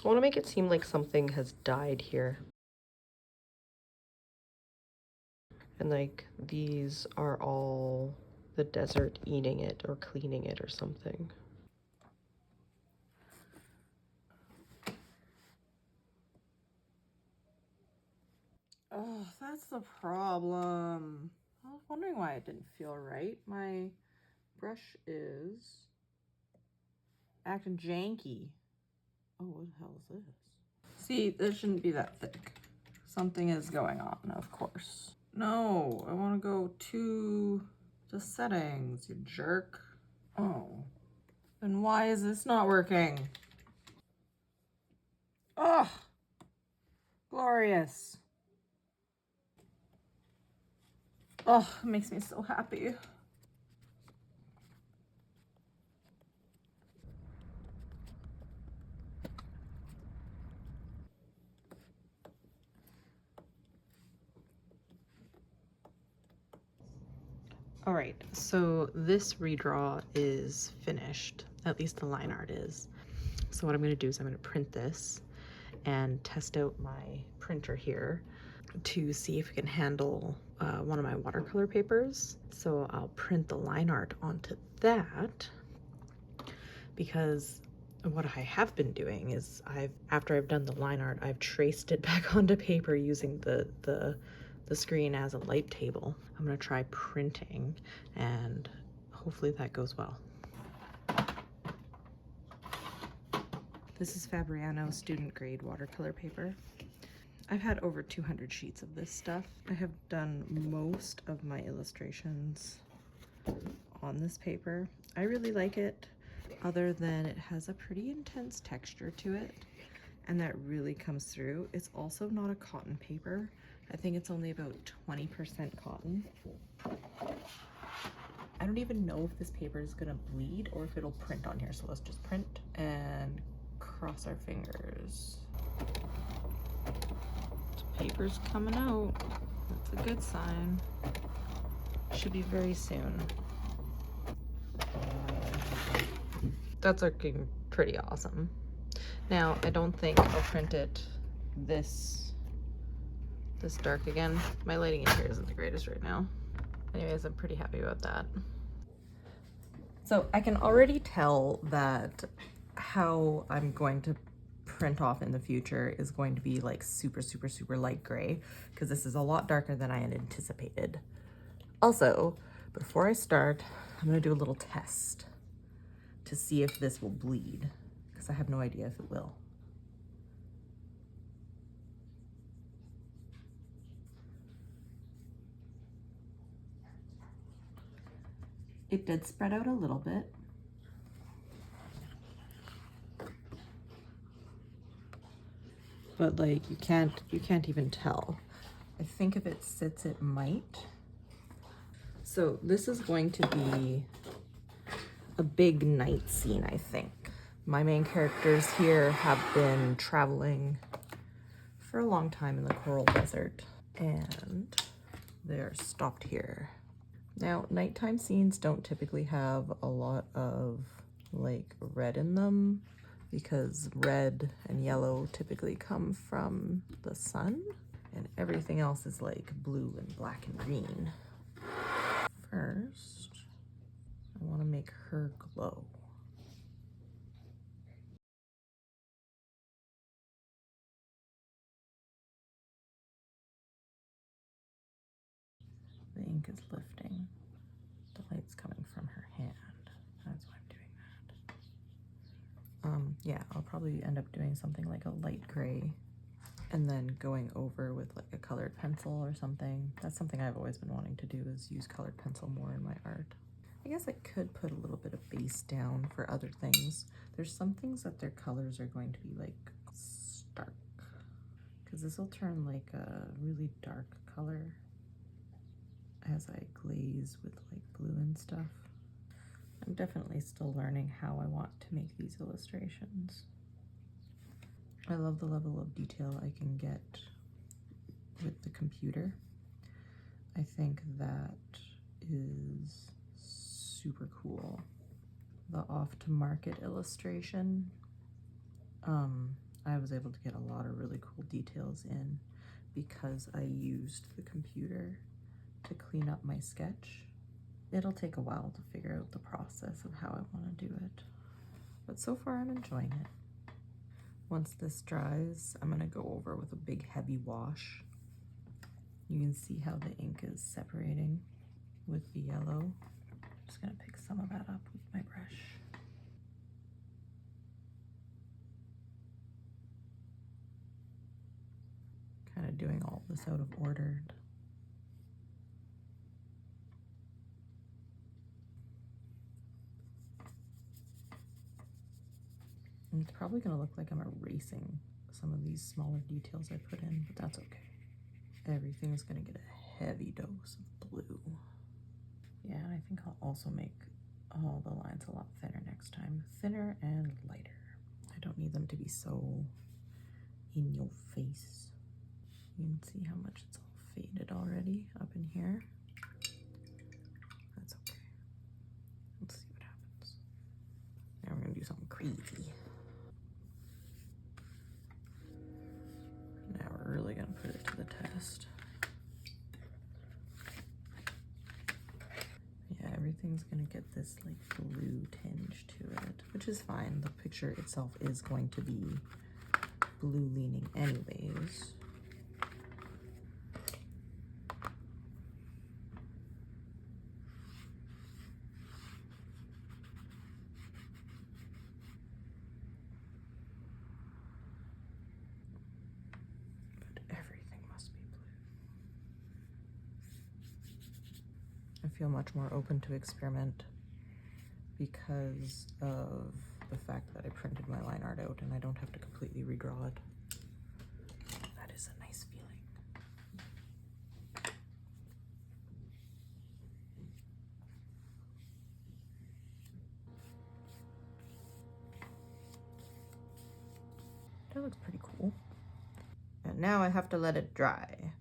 I want to make it seem like something has died here. And like these are all the desert eating it or cleaning it or something. Oh, that's the problem. I was wondering why it didn't feel right. My brush is acting janky. Oh, what the hell is this? See, this shouldn't be that thick. Something is going on, of course. No, I want to go to the settings, you jerk. Oh, then why is this not working? Oh, glorious. Oh, it makes me so happy. All right, so this redraw is finished, at least the line art is. So what I'm gonna do is I'm gonna print this and test out my printer here to see if it can handle one of my watercolor papers. So I'll print the line art onto that, because what I have been doing is after I've done the line art, I've traced it back onto paper using the screen as a light table. I'm gonna try printing and hopefully that goes well. This is Fabriano student grade watercolor paper. I've had over 200 sheets of this stuff. I have done most of my illustrations on this paper. I really like it, other than it has a pretty intense texture to it, and that really comes through. It's also not a cotton paper. I think it's only about 20% cotton. I don't even know if this paper is gonna bleed or if it'll print on here, so let's just print and cross our fingers. The paper's coming out. That's a good sign. Should be very soon. That's looking pretty awesome. Now, I don't think I'll print it this dark again. My lighting in here isn't the greatest right now. Anyways, I'm pretty happy about that. So I can already tell that how I'm going to print off in the future is going to be like super, super, super light gray, because this is a lot darker than I had anticipated. Also, before I start, I'm gonna do a little test to see if this will bleed, because I have no idea if it will. It did spread out a little bit. But like you can't even tell. I think if it sits, it might. So this is going to be a big night scene, I think. My main characters here have been traveling for a long time in the coral desert, and they're stopped here. Now, nighttime scenes don't typically have a lot of like red in them, because red and yellow typically come from the sun, and everything else is like blue and black and green. First, I want to make her glow. The ink is lifting. The light's coming from her hand. That's why I'm doing that. Yeah, I'll probably end up doing something like a light gray and then going over with like a colored pencil or something. That's something I've always been wanting to do, is use colored pencil more in my art. I guess I could put a little bit of base down for other things. There's some things that their colors are going to be like stark, because this will turn like a really dark color as I glaze with like blue and stuff. I'm definitely still learning how I want to make these illustrations. I love the level of detail I can get with the computer. I think that is super cool. The off to market illustration, I was able to get a lot of really cool details in because I used the computer to clean up my sketch. It'll take a while to figure out the process of how I want to do it, but so far I'm enjoying it. Once this dries, I'm going to go over with a big heavy wash. You can see how the ink is separating with the yellow. I'm just going to pick some of that up with my brush. Kind of doing all this out of order. And it's probably going to look like I'm erasing some of these smaller details I put in, but that's okay. Everything's going to get a heavy dose of blue. Yeah, and I think I'll also make all the lines a lot thinner next time. Thinner and lighter. I don't need them to be so in your face. You can see how much it's all faded already up in here. That's okay. Let's see what happens. Now we're going to do something crazy. Now we're really going to put it to the test. Yeah, everything's going to get this like blue tinge to it, which is fine. The picture itself is going to be blue leaning anyways. I feel much more open to experiment because of the fact that I printed my line art out and I don't have to completely redraw it. That is a nice feeling. That looks pretty cool. And now I have to let it dry.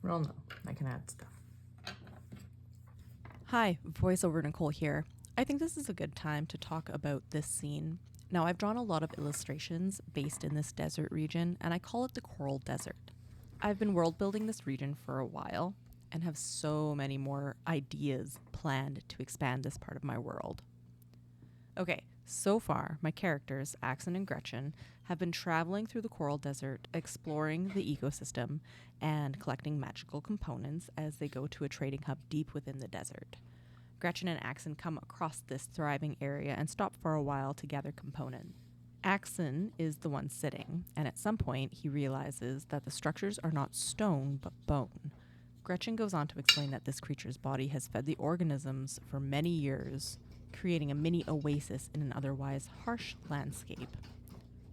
Well, no, I can add stuff. Hi, voiceover Nicole here. I think this is a good time to talk about this scene. Now, I've drawn a lot of illustrations based in this desert region, and I call it the Coral Desert. I've been world building this region for a while and have so many more ideas planned to expand this part of my world. Okay, so far, my characters, Axon and Gretchen, have been traveling through the Coral Desert, exploring the ecosystem, and collecting magical components as they go to a trading hub deep within the desert. Gretchen and Axon come across this thriving area and stop for a while to gather components. Axon is the one sitting, and at some point he realizes that the structures are not stone but bone. Gretchen goes on to explain that this creature's body has fed the organisms for many years, creating a mini oasis in an otherwise harsh landscape.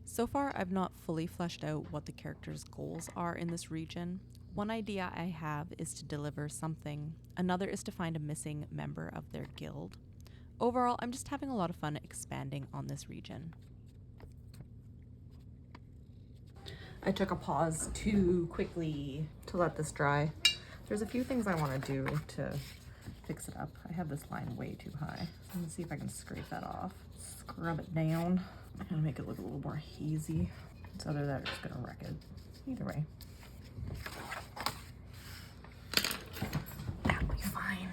So far, I've not fully fleshed out what the characters' goals are in this region. One idea I have is to deliver something. Another is to find a missing member of their guild. Overall, I'm just having a lot of fun expanding on this region. I took a pause too quickly to let this dry. There's a few things I want to do to fix it up. I have this line way too high. So I'm gonna see if I can scrape that off. Scrub it down. I'm gonna make it look a little more hazy. It's either that or it's gonna wreck it. Either way. That'll be fine.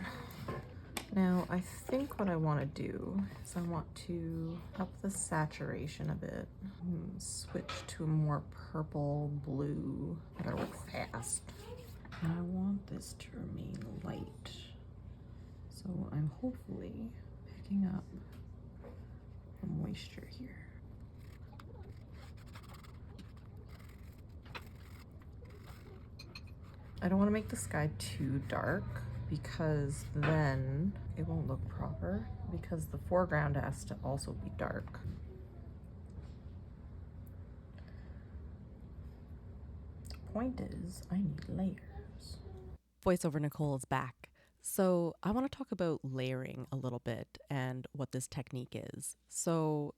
Now I think what I want to do is I want to up the saturation a bit. Switch to a more purple blue. I gotta work fast. And I want this to remain light. So I'm hopefully picking up the moisture here. I don't want to make the sky too dark because then it won't look proper, because the foreground has to also be dark. The point is, I need layers. Voiceover Nicole is back. So I want to talk about layering a little bit and what this technique is. So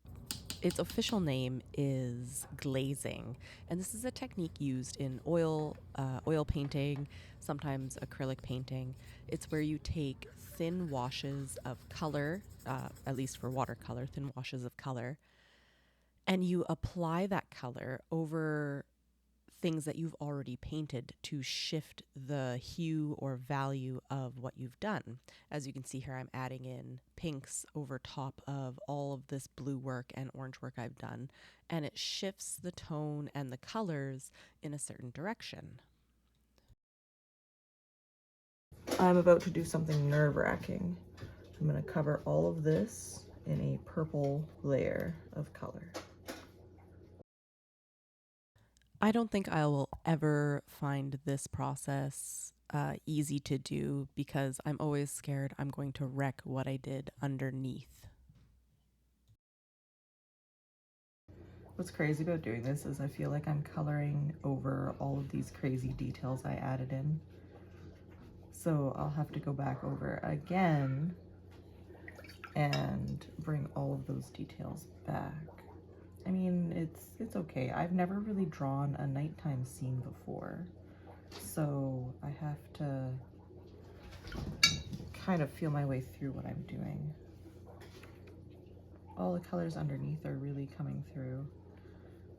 its official name is glazing, and this is a technique used in oil painting, sometimes acrylic painting. It's where you take thin washes of color, at least for watercolor, thin washes of color, and you apply that color over things that you've already painted to shift the hue or value of what you've done. As you can see here, I'm adding in pinks over top of all of this blue work and orange work I've done, and it shifts the tone and the colors in a certain direction. I'm about to do something nerve-wracking. I'm going to cover all of this in a purple layer of color. I don't think I will ever find this process easy to do because I'm always scared I'm going to wreck what I did underneath. What's crazy about doing this is I feel like I'm coloring over all of these crazy details I added in. So I'll have to go back over again and bring all of those details back. I mean, it's okay. I've never really drawn a nighttime scene before, so I have to kind of feel my way through what I'm doing. All the colors underneath are really coming through,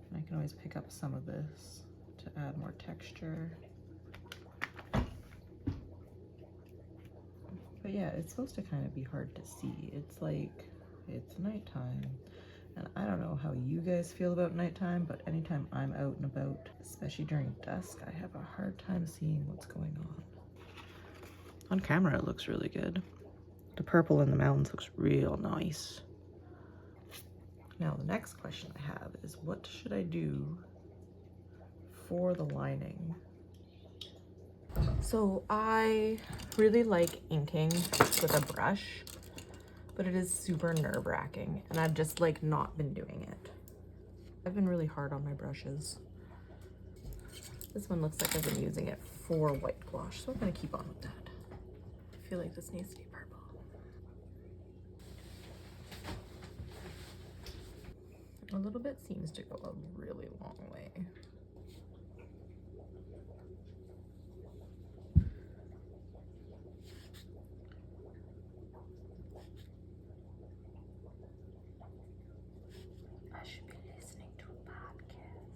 and I can always pick up some of this to add more texture. But yeah, it's supposed to kind of be hard to see. It's like, it's nighttime. And I don't know how you guys feel about nighttime, but anytime I'm out and about, especially during dusk, I have a hard time seeing what's going on. On camera, it looks really good. The purple in the mountains looks real nice. Now, the next question I have is, what should I do for the lining? So I really like inking with a brush, but it is super nerve-wracking, and I've just like not been doing it. I've been really hard on my brushes. This one looks like I've been using it for white gouache, so I'm gonna keep on with that. I feel like this needs to be purple. A little bit seems to go a really long way. I should be listening to a podcast.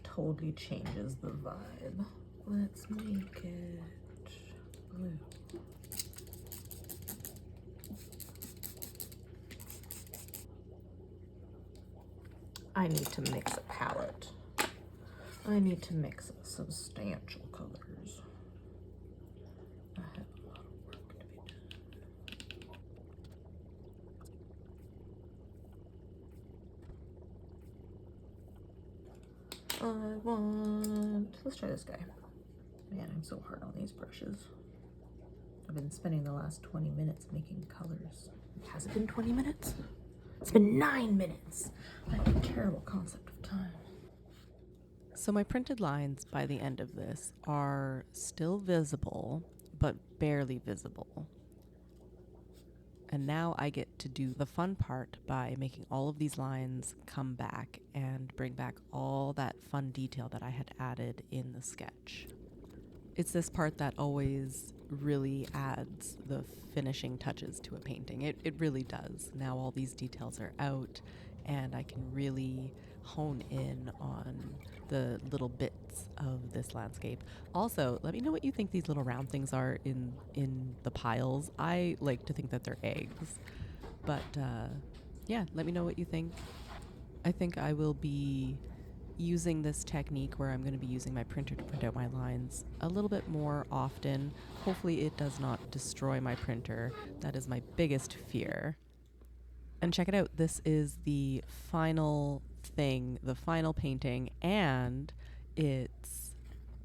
Totally changes the vibe. Let's make it blue. I need to mix a palette. I need to mix substantial colors. I have a lot of work to be done. Let's try this guy. Man, I'm so hard on these brushes. I've been spending the last 20 minutes making colors. Has it been 20 minutes? It's been 9 minutes. I have a terrible concept of time. So my printed lines by the end of this are still visible, but barely visible. And now I get to do the fun part by making all of these lines come back and bring back all that fun detail that I had added in the sketch. It's this part that always really adds the finishing touches to a painting. It really does. Now all these details are out and I can really hone in on the little bits of this landscape. Also, let me know what you think these little round things are in the piles. I like to think that they're eggs, but yeah, let me know what you think. I think I will be using this technique where I'm going to be using my printer to print out my lines a little bit more often. Hopefully it does not destroy my printer. That is my biggest fear. And check it out. This is the final thing, the final painting, and its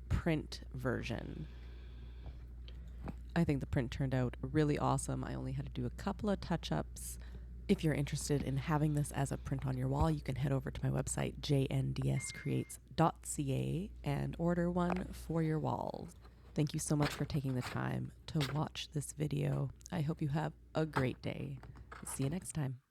print version. I think the print turned out really awesome. I only had to do a couple of touch-ups. If you're interested in having this as a print on your wall, you can head over to my website, jndscreates.ca, and order one for your walls. Thank you so much for taking the time to watch this video. I hope you have a great day. See you next time.